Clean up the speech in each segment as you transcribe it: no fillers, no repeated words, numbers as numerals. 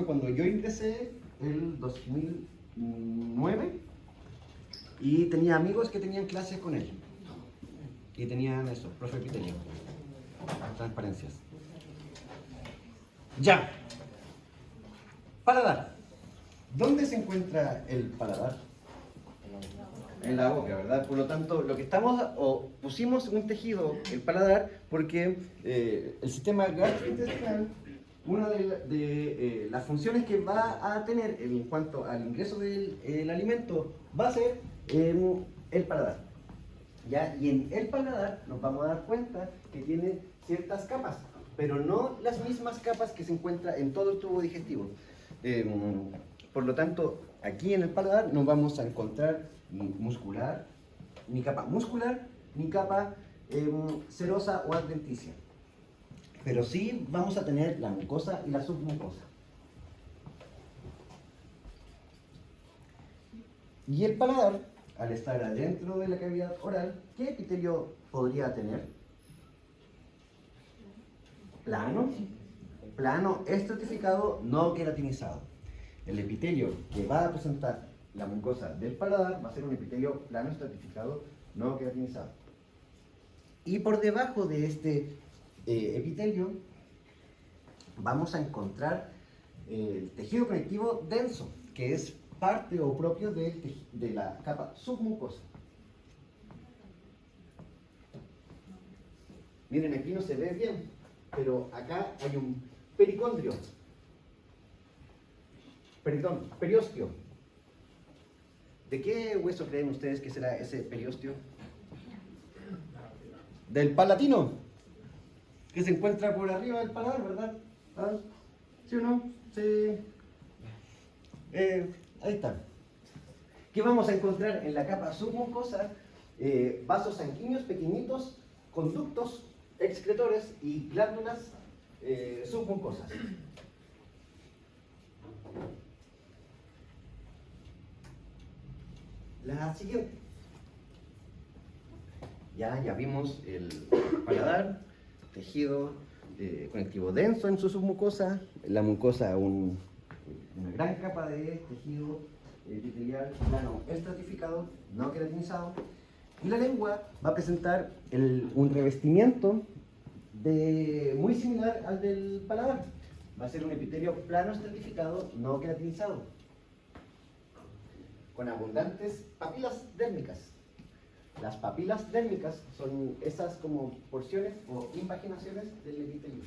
fue cuando yo ingresé el 2009 y tenía amigos que tenían clases con él. Y tenían eso, profe Epitelio. Transparencias. Ya. Paladar. ¿Dónde se encuentra el paladar? En la boca, ¿verdad? Por lo tanto, lo que estamos, o pusimos un tejido, el paladar, porque el sistema gastrointestinal, una de las funciones que va a tener en cuanto al ingreso del alimento, va a ser el paladar. ¿Ya? Y en el paladar nos vamos a dar cuenta que tiene ciertas capas, pero no las mismas capas que se encuentran en todo el tubo digestivo. Por lo tanto, aquí en el paladar no vamos a encontrar ni capa muscular, ni capa serosa o adventicia. Pero sí vamos a tener la mucosa y la submucosa. Y el paladar, al estar adentro de la cavidad oral, ¿qué epitelio podría tener? Plano, estratificado, no queratinizado. El epitelio que va a presentar la mucosa del paladar va a ser un epitelio plano estratificado, no queratinizado. Y por debajo de este epitelio vamos a encontrar el tejido conectivo denso, que es parte o propio de la capa submucosa. Miren, aquí no se ve bien, pero acá hay un pericondrio. Perdón, periostio. ¿De qué hueso creen ustedes que será ese periostio? Del palatino, que se encuentra por arriba del paladar, ¿verdad? ¿Ah? ¿Sí o no? Sí. Ahí está. ¿Qué vamos a encontrar en la capa submucosa? Vasos sanguíneos pequeñitos, conductos, excretores y glándulas submucosas. La siguiente. Ya vimos el paladar, tejido conectivo denso en su submucosa, la mucosa una gran capa de tejido epitelial plano estratificado, no queratinizado, y la lengua va a presentar un revestimiento muy similar al del paladar. Va a ser un epitelio plano estratificado, no queratinizado, con abundantes papilas dérmicas. Las papilas dérmicas son esas como porciones o invaginaciones del epitelio.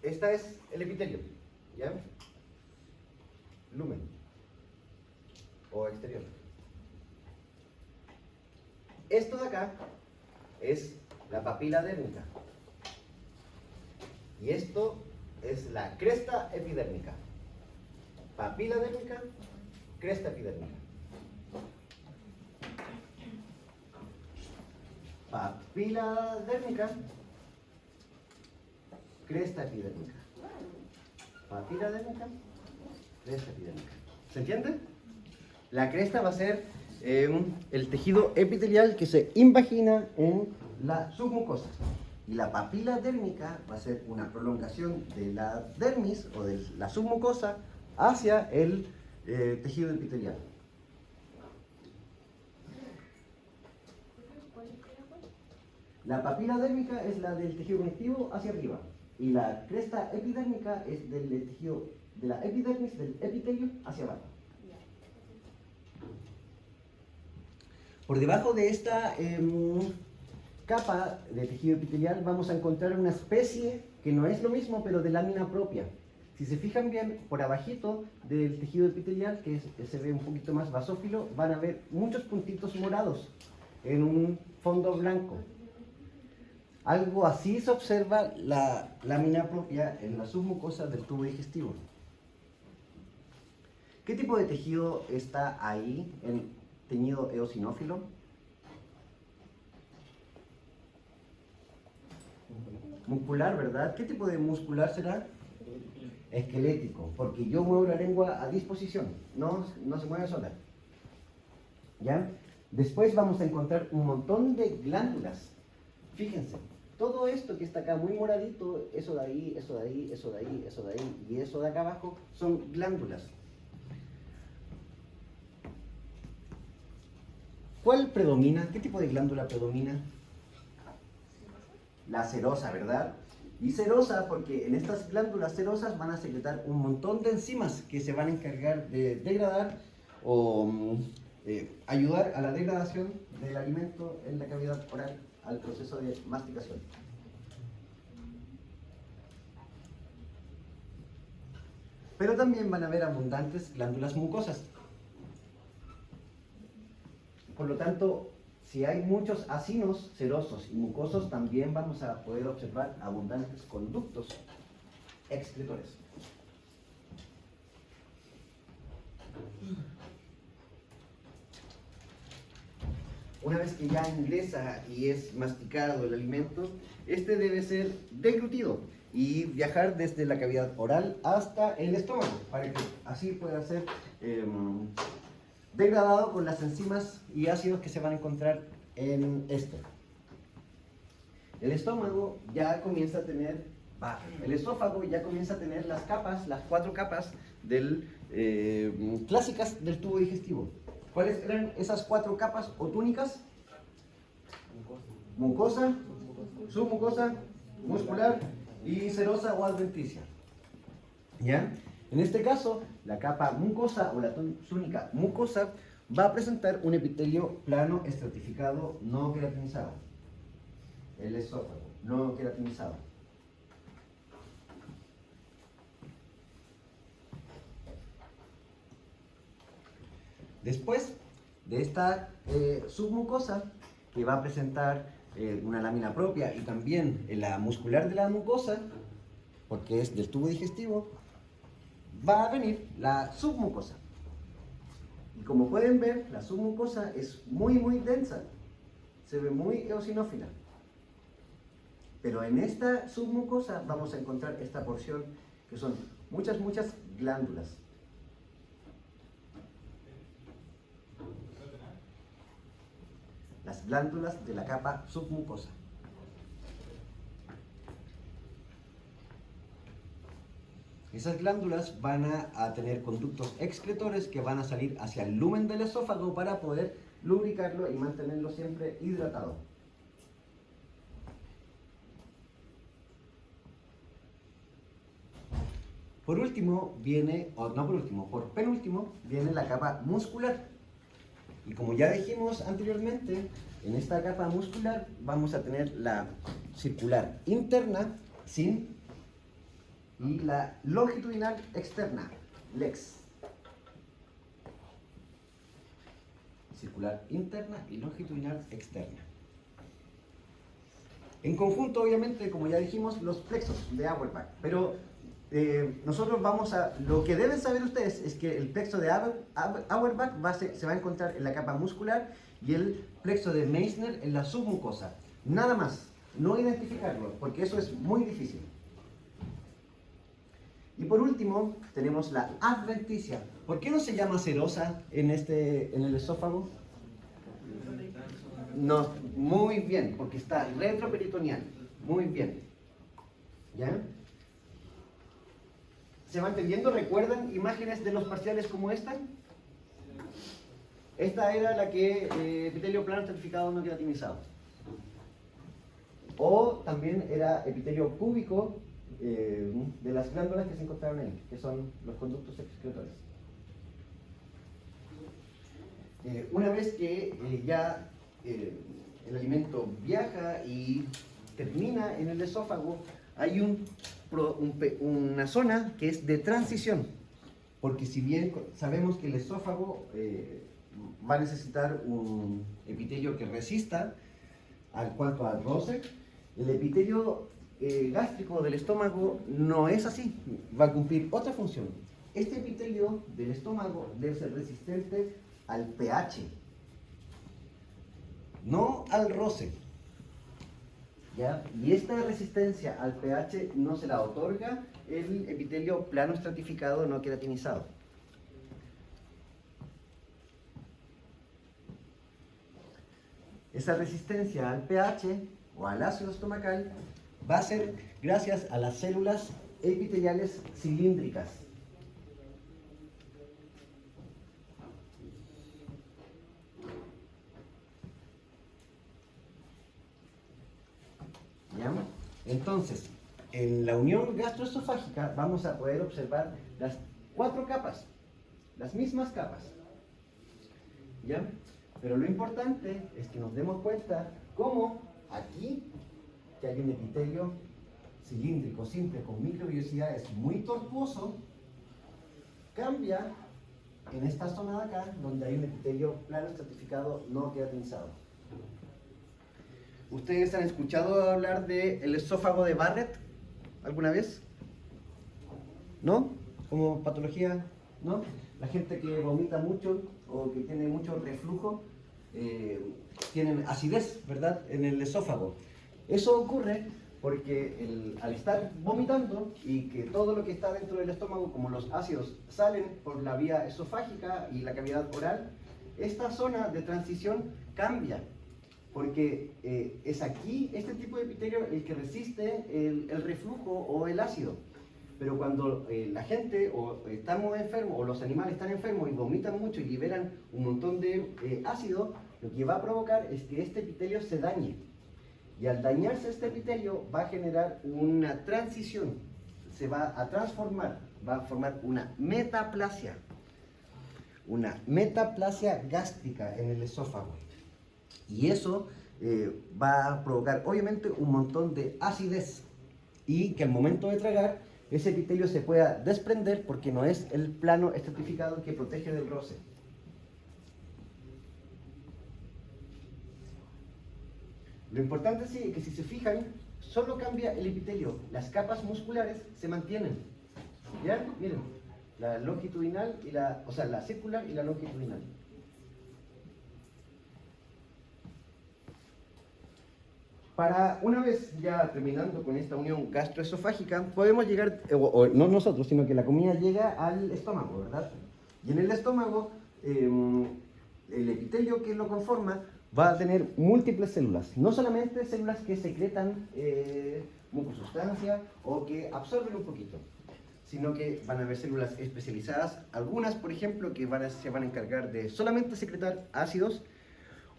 Esta es el epitelio, ¿ya? Lumen o exterior. Esto de acá es la papila dérmica. Y esto es la cresta epidérmica. Papila dérmica, cresta epidérmica. Papila dérmica, cresta epidérmica. Papila dérmica, cresta epidérmica. ¿Se entiende? La cresta va a ser el tejido epitelial que se invagina en la submucosa. Y la papila dérmica va a ser una prolongación de la dermis o de la submucosa hacia el tejido epitelial. La papila dérmica es la del tejido conectivo hacia arriba. Y la cresta epidérmica es del tejido de la epidermis, del epitelio, hacia abajo. Por debajo de esta capa de tejido epitelial vamos a encontrar una especie que no es lo mismo, pero de lámina propia. Si se fijan bien, por abajito del tejido epitelial, que se ve un poquito más basófilo, van a ver muchos puntitos morados en un fondo blanco. Algo así se observa la lámina propia en la submucosa del tubo digestivo. ¿Qué tipo de tejido está ahí en teñido eosinófilo? Muscular, ¿verdad? ¿Qué tipo de muscular será? Esquelético, porque yo muevo la lengua a disposición, no se mueve sola. ¿Ya? Después vamos a encontrar un montón de glándulas. Fíjense, todo esto que está acá muy moradito, eso de ahí, eso de ahí, eso de ahí, eso de ahí y eso de acá abajo, son glándulas. ¿Cuál predomina? ¿Qué tipo de glándula predomina? La serosa, ¿verdad? Y serosa porque en estas glándulas serosas van a secretar un montón de enzimas que se van a encargar de degradar o ayudar a la degradación del alimento en la cavidad oral al proceso de masticación. Pero también van a haber abundantes glándulas mucosas. Por lo tanto, si hay muchos acinos serosos y mucosos, también vamos a poder observar abundantes conductos excretores. Una vez que ya ingresa y es masticado el alimento, este debe ser deglutido y viajar desde la cavidad oral hasta el estómago, para que así pueda ser degradado con las enzimas y ácidos que se van a encontrar en este. El estómago ya comienza a tener, el esófago ya comienza a tener las capas, las 4 capas clásicas del tubo digestivo. ¿Cuáles eran esas 4 capas o túnicas? Mucosa, submucosa, muscular y serosa o adventicia. ¿Ya? En este caso, la capa mucosa o la túnica mucosa va a presentar un epitelio plano estratificado no queratinizado. El esófago, no queratinizado. Después de esta submucosa, que va a presentar una lámina propia y también la muscular de la mucosa, porque es del tubo digestivo, va a venir la submucosa. Y como pueden ver, la submucosa es muy densa, se ve muy eosinófila. Pero en esta submucosa vamos a encontrar esta porción que son muchas glándulas. Las glándulas de la capa submucosa. Esas glándulas van a tener conductos excretores que van a salir hacia el lumen del esófago para poder lubricarlo y mantenerlo siempre hidratado. Por último viene, o no por último, por penúltimo, viene la capa muscular. Y como ya dijimos anteriormente, en esta capa muscular vamos a tener la circular interna, sin, y la longitudinal externa, lex. Circular interna y longitudinal externa. En conjunto, obviamente, como ya dijimos, los plexos de Auerbach. Pero nosotros vamos a... Lo que deben saber ustedes es que el plexo de Auerbach se va a encontrar en la capa muscular y el plexo de Meissner en la submucosa. Nada más. No identificarlo, porque eso es muy difícil. Y por último, tenemos la adventicia. ¿Por qué no se llama serosa en el esófago? No, muy bien, porque está retroperitoneal. Muy bien. ¿Ya? ¿Se va entendiendo? ¿Recuerdan imágenes de los parciales como esta? Esta era la que epitelio plano estratificado no queratinizado. O también era epitelio cúbico de las glándulas que se encontraron ahí, que son los conductos excretores. Una vez que ya el alimento viaja y termina en el esófago, hay una zona que es de transición, porque si bien sabemos que el esófago va a necesitar un epitelio que resista al roce, El epitelio gástrico del estómago no es así, va a cumplir otra función. Este epitelio del estómago debe ser resistente al pH, no al roce. ¿Ya? Y esta resistencia al pH no se la otorga el epitelio plano estratificado no queratinizado. Esa resistencia al pH o al ácido estomacal va a ser gracias a las células epiteliales cilíndricas. ¿Ya? Entonces, en la unión gastroesofágica vamos a poder observar las 4 capas, las mismas capas. ¿Ya? Pero lo importante es que nos demos cuenta cómo aquí, que hay un epitelio cilíndrico simple con microvellosidades muy tortuoso, cambia en esta zona de acá, donde hay un epitelio plano estratificado no queratinizado. ¿Ustedes han escuchado hablar del esófago de Barrett alguna vez? ¿No? ¿Como patología? ¿No? La gente que vomita mucho o que tiene mucho reflujo, tienen acidez, ¿verdad?, en el esófago. Eso ocurre porque al estar vomitando y que todo lo que está dentro del estómago, como los ácidos, salen por la vía esofágica y la cavidad oral, esta zona de transición cambia. Porque es aquí, este tipo de epitelio, el que resiste el reflujo o el ácido. Pero cuando la gente o estamos enfermos o los animales están enfermos y vomitan mucho y liberan un montón de ácido, lo que va a provocar es que este epitelio se dañe. Y al dañarse este epitelio va a generar una transición, se va a transformar, va a formar una metaplasia gástrica en el esófago. Y eso va a provocar obviamente un montón de acidez y que al momento de tragar ese epitelio se pueda desprender porque no es el plano estratificado que protege del roce. Lo importante sí es que si se fijan, solo cambia el epitelio, las capas musculares se mantienen. ¿Ya? Miren, la longitudinal y la circular y la longitudinal. Para una vez ya terminando con esta unión gastroesofágica, podemos llegar, o no nosotros, sino que la comida llega al estómago, ¿verdad? Y en el estómago, el epitelio que lo conforma va a tener múltiples células, no solamente células que secretan mucosustancia o que absorben un poquito, sino que van a haber células especializadas, algunas, por ejemplo, que se van a encargar de solamente secretar ácidos.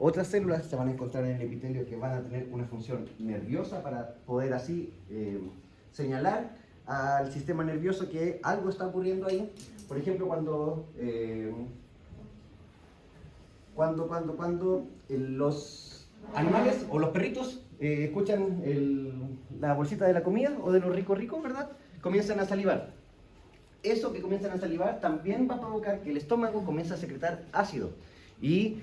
Otras células se van a encontrar en el epitelio que van a tener una función nerviosa para poder así señalar al sistema nervioso que algo está ocurriendo ahí. Por ejemplo, cuando los animales o los perritos escuchan la bolsita de la comida o de los ricos, ¿verdad?, comienzan a salivar. Eso que comienzan a salivar también va a provocar que el estómago comience a secretar ácido. Y,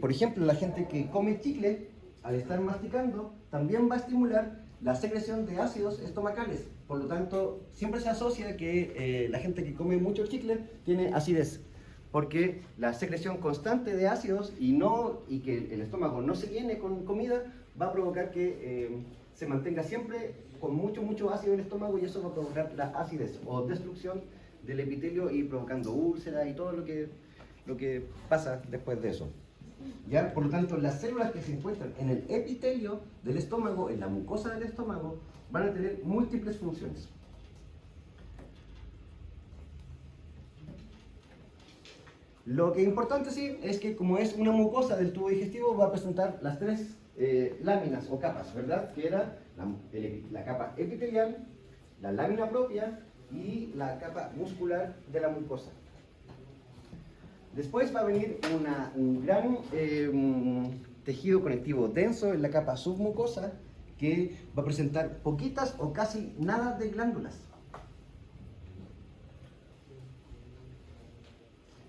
por ejemplo, la gente que come chicle, al estar masticando, también va a estimular la secreción de ácidos estomacales. Por lo tanto, siempre se asocia que la gente que come mucho chicle tiene acidez, porque la secreción constante de ácidos y que el estómago no se llene con comida va a provocar que se mantenga siempre con mucho ácido en el estómago, y eso va a provocar la acidez o destrucción del epitelio y provocando úlceras y todo lo que pasa después de eso. ¿Ya? Por lo tanto, las células que se encuentran en el epitelio del estómago, en la mucosa del estómago, van a tener múltiples funciones. Lo que es importante sí es que, como es una mucosa del tubo digestivo, va a presentar las 3 láminas o capas, ¿verdad? Que era la capa epitelial, la lámina propia y la capa muscular de la mucosa. Después va a venir un gran tejido conectivo denso en la capa submucosa que va a presentar poquitas o casi nada de glándulas.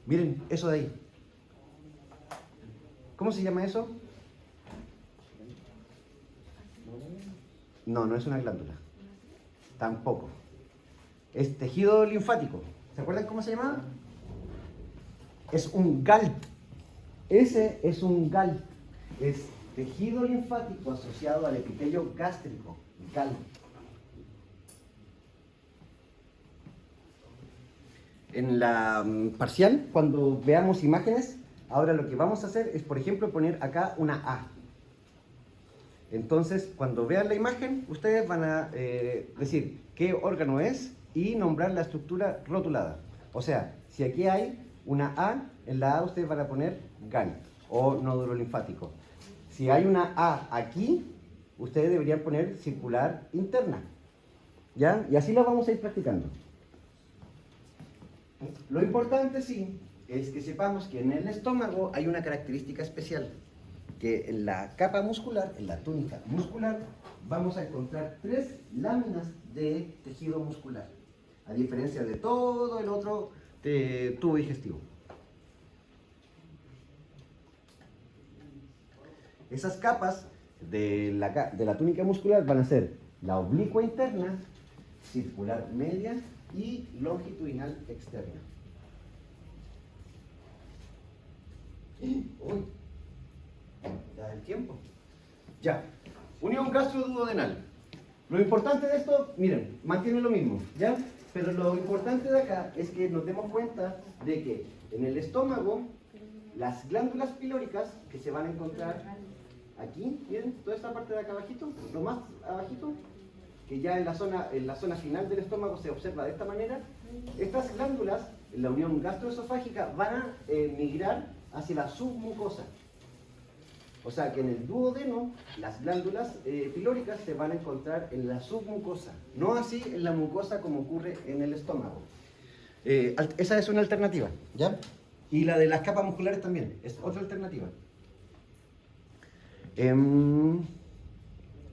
Miren, eso de ahí. ¿Cómo se llama eso? No, no es una glándula. Tampoco. Es tejido linfático. ¿Se acuerdan cómo se llama? Es un GALT. Ese es un GALT. Es tejido linfático asociado al epitelio gástrico. GALT. En la parcial, cuando veamos imágenes, ahora lo que vamos a hacer es, por ejemplo, poner acá una A. Entonces, cuando vean la imagen, ustedes van a decir qué órgano es y nombrar la estructura rotulada. O sea, si aquí hay una A, en la A ustedes van a poner GALT o nódulo linfático. Si hay una A aquí, ustedes deberían poner circular interna. ¿Ya? Y así lo vamos a ir practicando. Lo importante, sí, es que sepamos que en el estómago hay una característica especial, que en la capa muscular, en la túnica muscular, vamos a encontrar 3 láminas de tejido muscular, a diferencia de todo el otro tubo digestivo. Esas capas de la túnica muscular van a ser la oblicua interna, circular media y longitudinal externa. Uy, ya el tiempo. Ya, unión gastroduodenal. Lo importante de esto, miren, mantiene lo mismo, ¿ya? Pero lo importante de acá es que nos demos cuenta de que en el estómago, las glándulas pilóricas que se van a encontrar aquí, miren, toda esta parte de acá abajito, lo más abajito, que ya en la zona final del estómago se observa de esta manera, estas glándulas, en la unión gastroesofágica, van a migrar hacia la submucosa. O sea que en el duodeno, las glándulas pilóricas se van a encontrar en la submucosa, no así en la mucosa como ocurre en el estómago. Esa es una alternativa, ¿ya? Y la de las capas musculares también, es otra alternativa.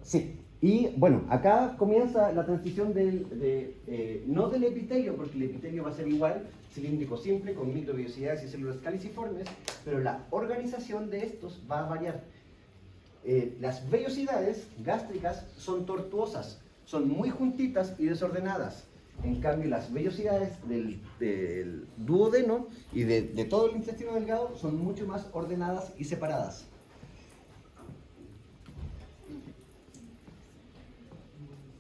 Sí. Y bueno, acá comienza la transición no del epitelio, porque el epitelio va a ser igual, cilíndrico simple, con microvellosidades y células caliciformes, pero la organización de estos va a variar. Las vellosidades gástricas son tortuosas, son muy juntitas y desordenadas. En cambio, las vellosidades del duodeno y de todo el intestino delgado son mucho más ordenadas y separadas.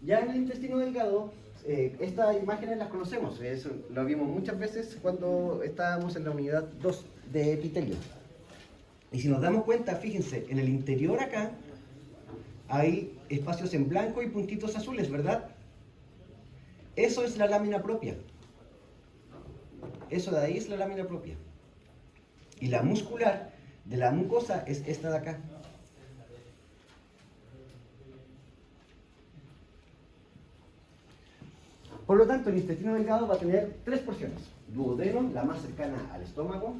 Ya en el intestino delgado, estas imágenes las conocemos, eso lo vimos muchas veces cuando estábamos en la unidad 2 de epitelio. Y si nos damos cuenta, fíjense, en el interior acá hay espacios en blanco y puntitos azules, ¿verdad? Eso es la lámina propia. Eso de ahí es la lámina propia. Y la muscular de la mucosa es esta de acá. Por lo tanto, el intestino delgado va a tener 3 porciones. Duodeno, la más cercana al estómago,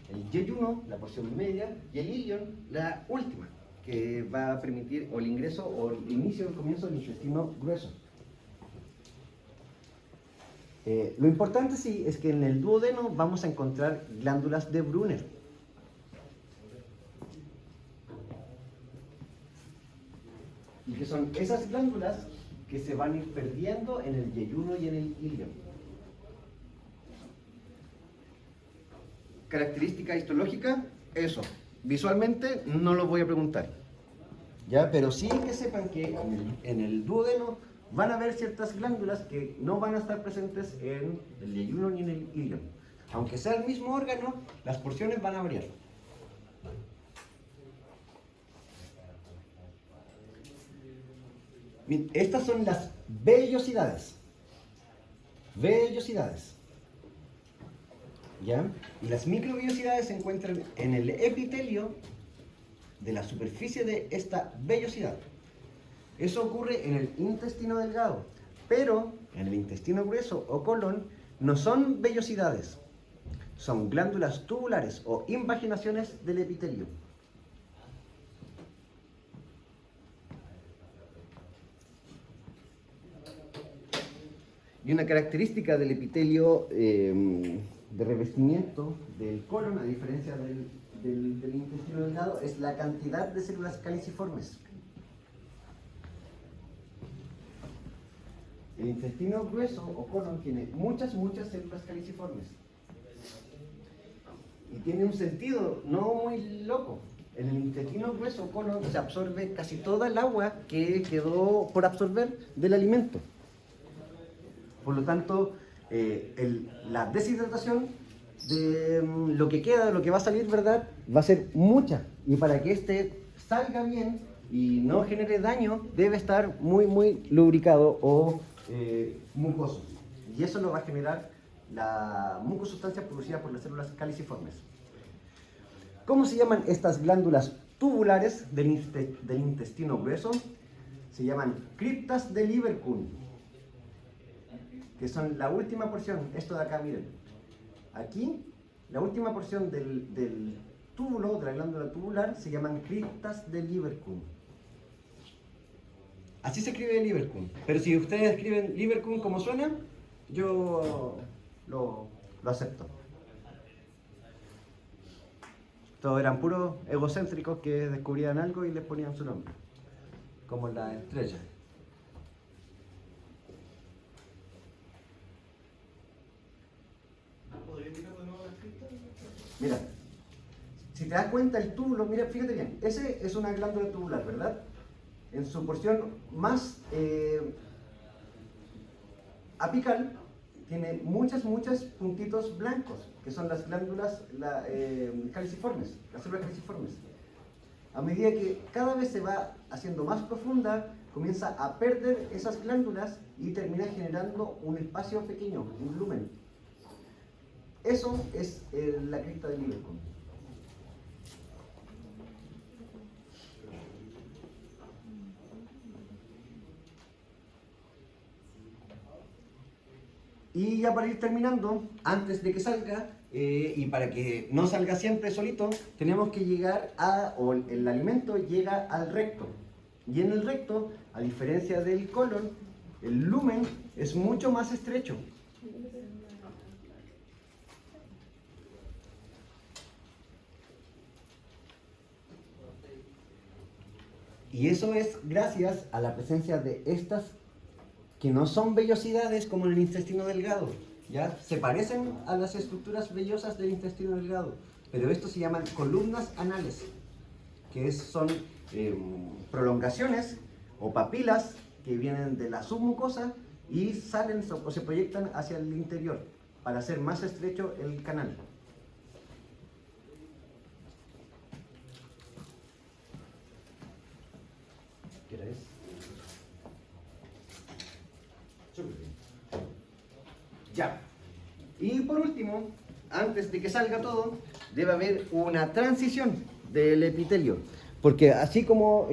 el yeyuno, la porción media, y el ilion, la última, que va a permitir o el ingreso o el inicio del comienzo del intestino grueso. Lo importante, sí, es que en el duodeno vamos a encontrar glándulas de Brunner. Y que son esas glándulas que se van a ir perdiendo en el yeyuno y en el ilion. Característica histológica, eso. Visualmente no lo voy a preguntar, ¿ya? Pero sí que sepan que en el duodeno van a haber ciertas glándulas que no van a estar presentes en el yeyuno ni en el ilion. Aunque sea el mismo órgano, las porciones van a variar. Estas son las vellosidades. Vellosidades. ¿Ya? Y las microvellosidades se encuentran en el epitelio de la superficie de esta vellosidad. Eso ocurre en el intestino delgado, pero en el intestino grueso o colon no son vellosidades, son glándulas tubulares o invaginaciones del epitelio. Y una característica del epitelio de revestimiento del colon, a diferencia del intestino delgado, es la cantidad de células caliciformes. El intestino grueso o colon tiene muchas células caliciformes. Y tiene un sentido no muy loco. En el intestino grueso o colon se absorbe casi toda el agua que quedó por absorber del alimento. Por lo tanto, la deshidratación de lo que queda, lo que va a salir, ¿verdad?, va a ser mucha. Y para que este salga bien y no genere daño, debe estar muy lubricado o mucoso. Y eso lo va a generar la mucosustancia producida por las células caliciformes. ¿Cómo se llaman estas glándulas tubulares del intestino grueso? Se llaman criptas de Lieberkühn, que son la última porción. Esto de acá, miren. Aquí, la última porción del túbulo, de la glándula tubular, se llaman criptas de Lieberkühn. Así se escribe Lieberkühn. Pero si ustedes escriben Lieberkühn como suena, yo lo acepto. Todos eran puros egocéntricos que descubrían algo y les ponían su nombre, como la estrella. Mira, si te das cuenta el túbulo, mira, fíjate bien, ese es una glándula tubular, ¿verdad? En su porción más apical tiene muchos puntitos blancos, que son las glándulas caliciformes, las células caliciformes. A medida que cada vez se va haciendo más profunda, comienza a perder esas glándulas y termina generando un espacio pequeño, un lumen. Eso es la cripta de Lieberkühn. Y ya para ir terminando, antes de que salga, y para que no salga siempre solito, tenemos que llegar o el alimento llega al recto. Y en el recto, a diferencia del colon, el lumen es mucho más estrecho. Y eso es gracias a la presencia de estas que no son vellosidades como en el intestino delgado, ¿ya? Se parecen a las estructuras vellosas del intestino delgado, pero estos se llaman columnas anales, que son prolongaciones o papilas que vienen de la submucosa y salen o se proyectan hacia el interior para hacer más estrecho el canal. ¿Qué hora es? Ya. Y por último, antes de que salga todo, debe haber una transición del epitelio. Porque así como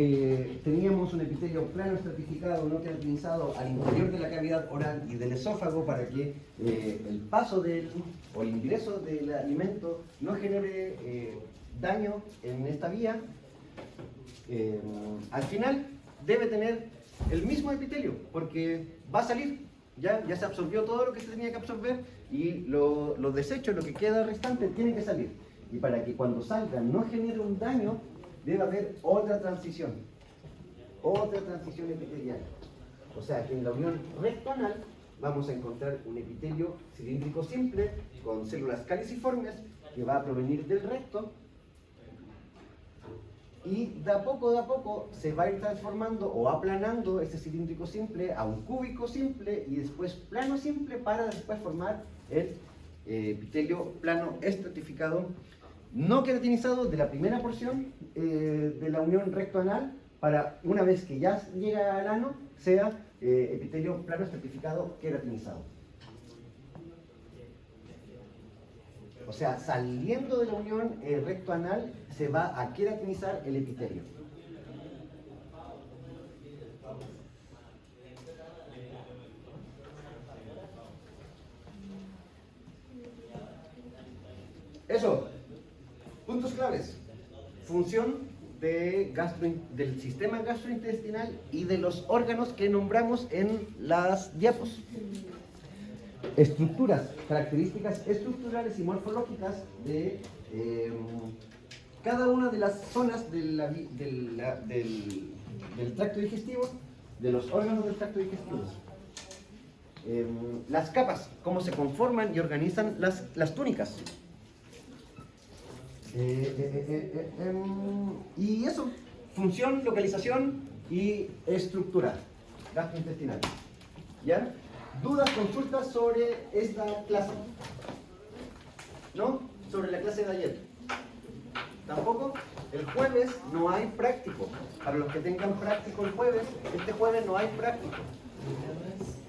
teníamos un epitelio plano estratificado, no queratinizado al interior de la cavidad oral y del esófago para que el paso o el ingreso del alimento no genere daño en esta vía, al final debe tener el mismo epitelio, porque va a salir. Ya se absorbió todo lo que se tenía que absorber y los desechos, lo que queda restante, tiene que salir. Y para que cuando salga no genere un daño, debe haber otra transición epitelial. O sea que en la unión recto-anal vamos a encontrar un epitelio cilíndrico simple con células caliciformes que va a provenir del recto. Y de a poco se va a ir transformando o aplanando ese cilíndrico simple a un cúbico simple y después plano simple para después formar el epitelio plano estratificado no queratinizado de la primera porción de la unión recto-anal para una vez que ya llega al ano sea epitelio plano estratificado queratinizado. O sea, saliendo de la unión recto-anal se va a queratinizar el epitelio. Eso, puntos claves. Función del sistema gastrointestinal y de los órganos que nombramos en las diapos. Estructuras, características estructurales y morfológicas de cada una de las zonas del tracto digestivo, de los órganos del tracto digestivo. las capas, cómo se conforman y organizan las túnicas. Y eso, función, localización y estructura gastrointestinal. ¿Ya? ¿Dudas, consultas sobre esta clase? ¿No? Sobre la clase de ayer. ¿Tampoco? El jueves no hay práctico. Para los que tengan práctico el jueves, este jueves no hay práctico.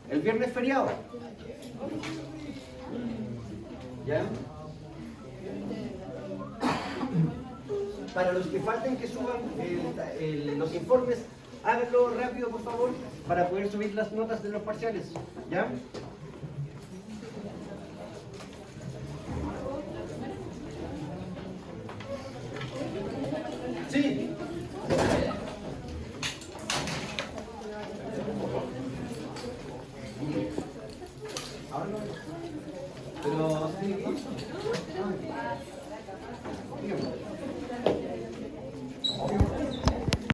El viernes feriado. ¿Ya? Para los que falten que suban los informes, háganlo rápido, por favor, para poder subir las notas de los parciales. ¿Ya? Sí. Ahora no. Pero sí. Dígame.